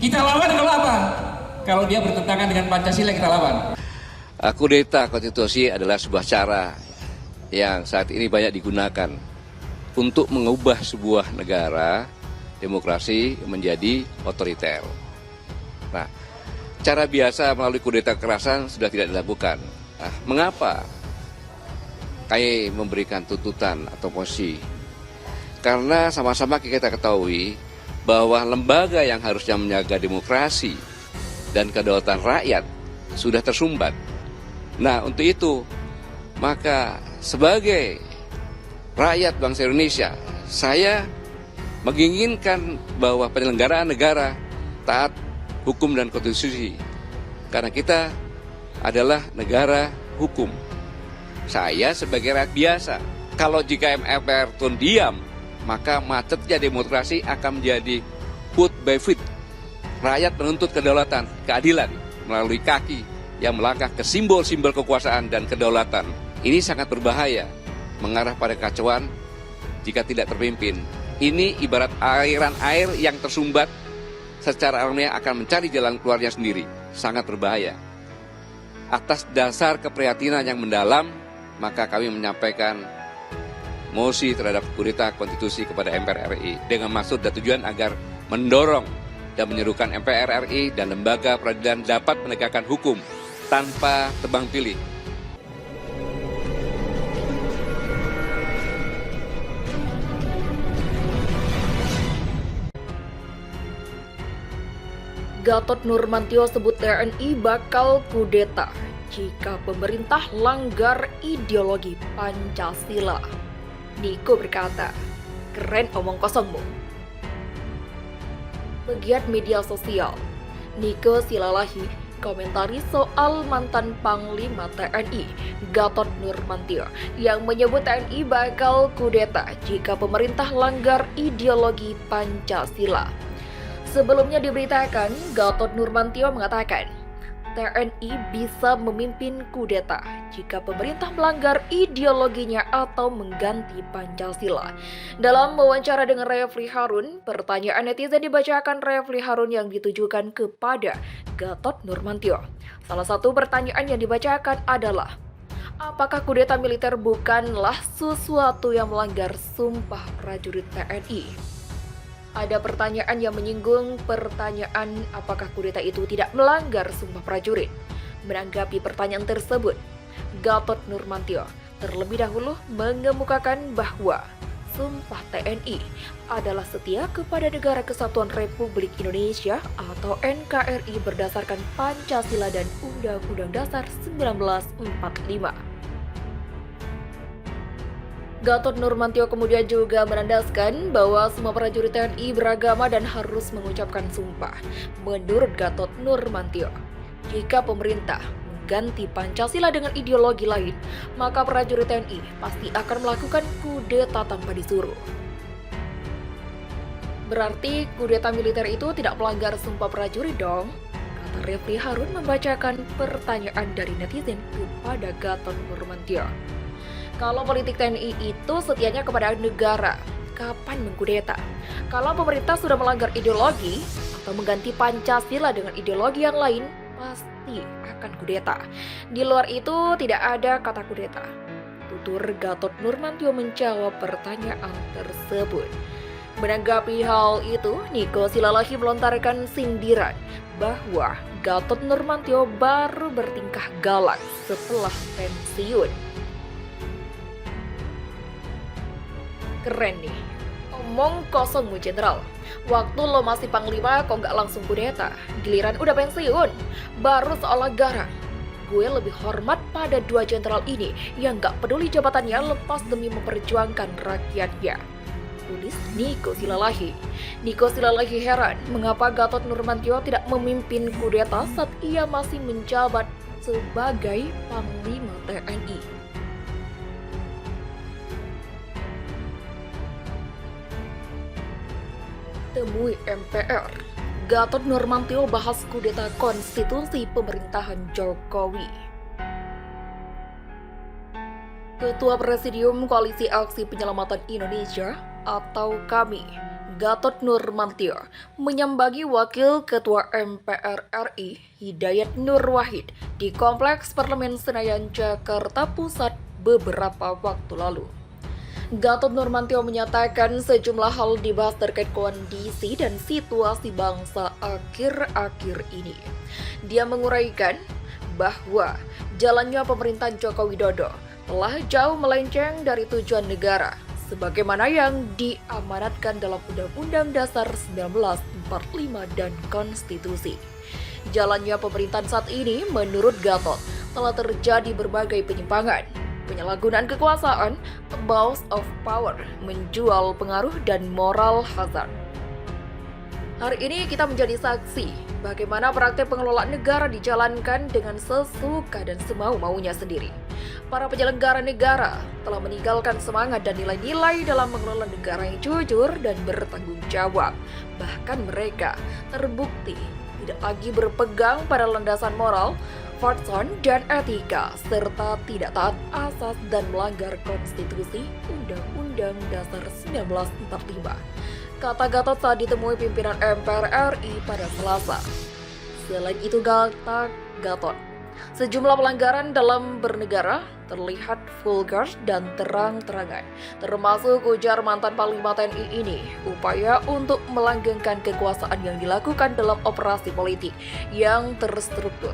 Kita lawan kalau apa? Kalau dia bertentangan dengan Pancasila kita lawan. Kudeta konstitusi adalah sebuah cara yang saat ini banyak digunakan untuk mengubah sebuah negara demokrasi menjadi otoriter. Nah, cara biasa melalui kudeta kekerasan sudah tidak dilakukan. Nah, mengapa KAI memberikan tuntutan atau mosi? Karena sama-sama kita ketahui bahwa lembaga yang harusnya menjaga demokrasi dan kedaulatan rakyat sudah tersumbat. Nah, untuk itu, maka sebagai rakyat bangsa Indonesia, saya menginginkan bahwa penyelenggaraan negara taat hukum dan konstitusi. Karena kita adalah negara hukum. Saya sebagai rakyat biasa, kalau jika MPR tun diam, maka macetnya demokrasi akan menjadi foot by foot. Rakyat menuntut kedaulatan, keadilan melalui kaki yang melangkah ke simbol-simbol kekuasaan dan kedaulatan. Ini sangat berbahaya, mengarah pada kekacauan jika tidak terpimpin. Ini ibarat aliran air yang tersumbat, secara alamiah akan mencari jalan keluarnya sendiri. Sangat berbahaya. Atas dasar keprihatinan yang mendalam, maka kami menyampaikan mosi terhadap kudeta konstitusi kepada MPR RI dengan maksud dan tujuan agar mendorong dan menyerukan MPR RI dan lembaga peradilan dapat menegakkan hukum tanpa tebang pilih. Gatot Nurmantio sebut TNI bakal kudeta jika pemerintah langgar ideologi Pancasila. Niko berkata, keren omong kosongmu. Pegiat media sosial, Niko Silalahi, komentari soal mantan Panglima TNI, Gatot Nurmantio, yang menyebut TNI bakal kudeta jika pemerintah langgar ideologi Pancasila. Sebelumnya diberitakan, Gatot Nurmantio mengatakan, TNI bisa memimpin kudeta jika pemerintah melanggar ideologinya atau mengganti Pancasila. Dalam wawancara dengan Refli Harun, pertanyaan netizen dibacakan Refli Harun yang ditujukan kepada Gatot Nurmantio. Salah satu pertanyaan yang dibacakan adalah, apakah kudeta militer bukanlah sesuatu yang melanggar sumpah prajurit TNI? Ada pertanyaan yang menyinggung pertanyaan apakah kudeta itu tidak melanggar sumpah prajurit. Menanggapi pertanyaan tersebut, Gatot Nurmantio terlebih dahulu mengemukakan bahwa sumpah TNI adalah setia kepada Negara Kesatuan Republik Indonesia atau NKRI berdasarkan Pancasila dan Undang-Undang Dasar 1945. Gatot Nurmantio kemudian juga menandaskan bahwa semua prajurit TNI beragama dan harus mengucapkan sumpah. Menurut Gatot Nurmantio, jika pemerintah mengganti Pancasila dengan ideologi lain, maka prajurit TNI pasti akan melakukan kudeta tanpa disuruh. Berarti kudeta militer itu tidak melanggar sumpah prajurit dong? Kata Refli Harun membacakan pertanyaan dari netizen kepada Gatot Nurmantio. Kalau politik TNI itu setianya kepada negara, kapan mengkudeta? Kalau pemerintah sudah melanggar ideologi atau mengganti Pancasila dengan ideologi yang lain, pasti akan kudeta. Di luar itu tidak ada kata kudeta. Tutur Gatot Nurmantio menjawab pertanyaan tersebut. Menanggapi hal itu, Niko Silalahi melontarkan sindiran bahwa Gatot Nurmantio baru bertingkah galak setelah pensiun. Keren nih, omong kosongmu jenderal. Waktu lo masih panglima kok nggak langsung kudeta, giliran udah pensiun, baru soal negara. Gue lebih hormat pada dua jenderal ini yang nggak peduli jabatannya lepas demi memperjuangkan rakyatnya. Tulis Niko Silalahi. Niko Silalahi heran mengapa Gatot Nurmantio tidak memimpin kudeta saat ia masih menjabat sebagai Panglima TNI. Temui MPR, Gatot Nurmantio bahas kudeta konstitusi pemerintahan Jokowi. Ketua Presidium Koalisi Aksi Penyelamatan Indonesia atau KAMI, Gatot Nurmantio menyambangi Wakil Ketua MPR RI Hidayat Nur Wahid di Kompleks Parlemen Senayan, Jakarta Pusat beberapa waktu lalu. Gatot Nurmantio menyatakan sejumlah hal dibahas terkait kondisi dan situasi bangsa akhir-akhir ini. Dia menguraikan bahwa jalannya pemerintahan Joko Widodo telah jauh melenceng dari tujuan negara sebagaimana yang diamanatkan dalam Undang-Undang Dasar 1945 dan Konstitusi. Jalannya pemerintahan saat ini menurut Gatot telah terjadi berbagai penyimpangan, penyalahgunaan kekuasaan, abuse of power, menjual pengaruh, dan moral hazard. Hari ini kita menjadi saksi bagaimana praktek pengelolaan negara dijalankan dengan sesuka dan semau-maunya sendiri. Para penyelenggara negara telah meninggalkan semangat dan nilai-nilai dalam mengelola negara yang jujur dan bertanggung jawab. Bahkan mereka terbukti tidak lagi berpegang pada landasan moral, fatson, dan etika, serta tidak taat asas dan melanggar konstitusi Undang-Undang Dasar 1945. Kata Gatot saat ditemui pimpinan MPR RI pada Selasa. Selain itu kata Gatot, sejumlah pelanggaran dalam bernegara terlihat vulgar dan terang-terangan, termasuk ujar mantan Panglima TNI ini, upaya untuk melanggengkan kekuasaan yang dilakukan dalam operasi politik yang terstruktur,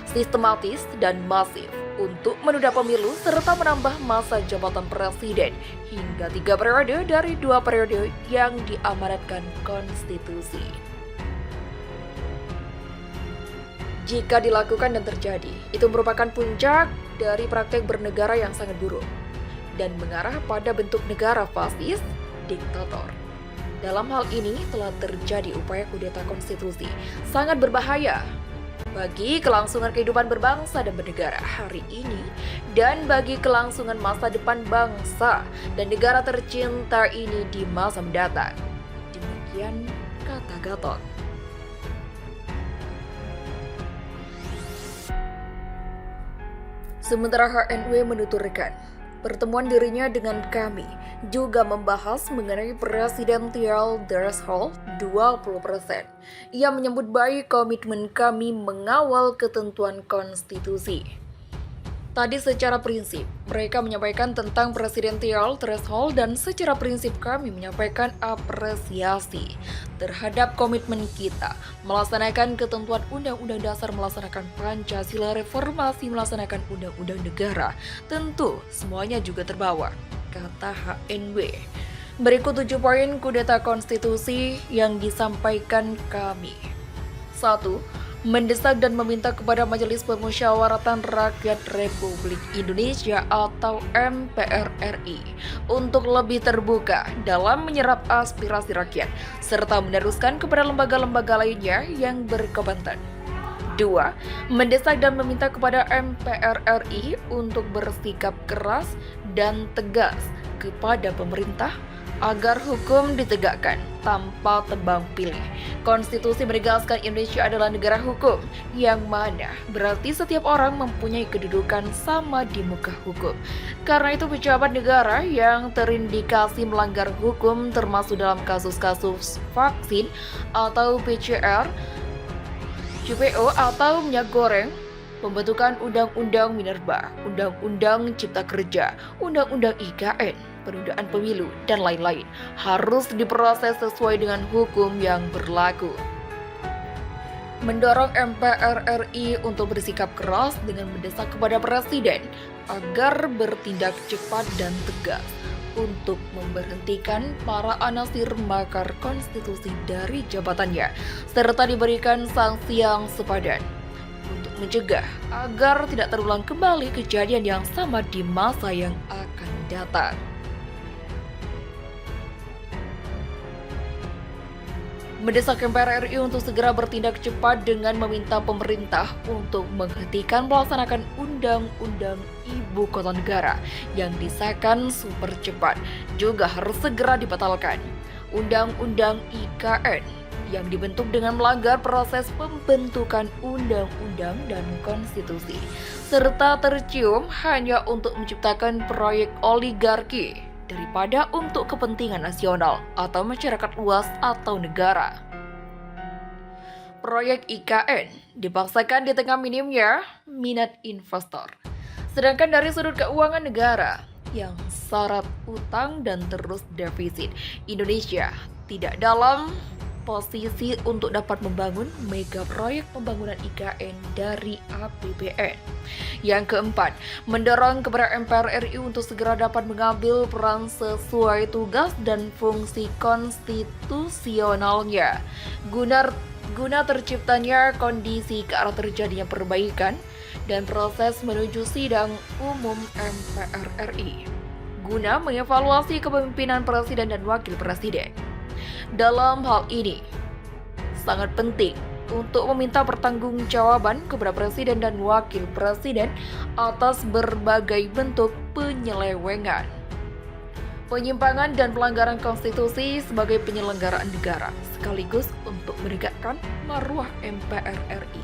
sistematis, dan masif untuk menunda pemilu serta menambah masa jabatan presiden hingga 3 periode dari 2 periode yang diamanatkan konstitusi. Jika dilakukan dan terjadi, itu merupakan puncak dari praktek bernegara yang sangat buruk dan mengarah pada bentuk negara fasis diktator. Dalam hal ini telah terjadi upaya kudeta konstitusi, sangat berbahaya bagi kelangsungan kehidupan berbangsa dan bernegara hari ini dan bagi kelangsungan masa depan bangsa dan negara tercinta ini di masa mendatang. Demikian kata Gatot. Sementara HNW menuturkan, pertemuan dirinya dengan kami juga membahas mengenai presidensial threshold 20%. Ia menyebut baik komitmen kami mengawal ketentuan konstitusi. Tadi secara prinsip, mereka menyampaikan tentang presidensial threshold dan secara prinsip kami menyampaikan apresiasi terhadap komitmen kita melaksanakan ketentuan Undang-Undang Dasar, melaksanakan Pancasila, reformasi, melaksanakan Undang-Undang Negara. Tentu semuanya juga terbawa, kata HNW. Berikut 7 poin kudeta konstitusi yang disampaikan kami. 1. Mendesak dan meminta kepada Majelis Permusyawaratan Rakyat Republik Indonesia atau MPR RI untuk lebih terbuka dalam menyerap aspirasi rakyat serta meneruskan kepada lembaga-lembaga lainnya yang berkompeten. 2. Mendesak dan meminta kepada MPR RI untuk bersikap keras dan tegas kepada pemerintah agar hukum ditegakkan tanpa tebang pilih. Konstitusi menegaskan Indonesia adalah negara hukum, yang mana berarti setiap orang mempunyai kedudukan sama di muka hukum. Karena itu pejabat negara yang terindikasi melanggar hukum termasuk dalam kasus-kasus vaksin atau PCR, CPO atau minyak goreng, pembentukan Undang-Undang Minerba, Undang-Undang Cipta Kerja, Undang-Undang IKN, penundaan pemilu, dan lain-lain harus diproses sesuai dengan hukum yang berlaku. Mendorong MPR RI untuk bersikap keras dengan mendesak kepada Presiden agar bertindak cepat dan tegas untuk memberhentikan para anasir makar konstitusi dari jabatannya, serta diberikan sanksi yang sepadan untuk mencegah agar tidak terulang kembali kejadian yang sama di masa yang akan datang. Mendesak MPR RI untuk segera bertindak cepat dengan meminta pemerintah untuk menghentikan melaksanakan Undang-Undang Ibu Kota Negara yang disahkan super cepat juga harus segera dibatalkan. Undang-Undang IKN yang dibentuk dengan melanggar proses pembentukan undang-undang dan konstitusi, serta tercium hanya untuk menciptakan proyek oligarki daripada untuk kepentingan nasional atau masyarakat luas atau negara. Proyek IKN dipaksakan di tengah minimnya minat investor. Sedangkan dari sudut keuangan negara yang syarat utang dan terus defisit, Indonesia tidak dalam posisi untuk dapat membangun mega proyek pembangunan IKN dari APBN. Yang keempat, mendorong kepada MPR RI untuk segera dapat mengambil peran sesuai tugas dan fungsi konstitusionalnya guna terciptanya kondisi ke arah terjadinya perbaikan dan proses menuju sidang umum MPR RI guna mengevaluasi kepemimpinan presiden dan wakil presiden. Dalam hal ini, sangat penting untuk meminta pertanggungjawaban kepada presiden dan wakil presiden atas berbagai bentuk penyelewengan, penyimpangan dan pelanggaran konstitusi sebagai penyelenggaraan negara, sekaligus untuk menegakkan marwah MPR RI.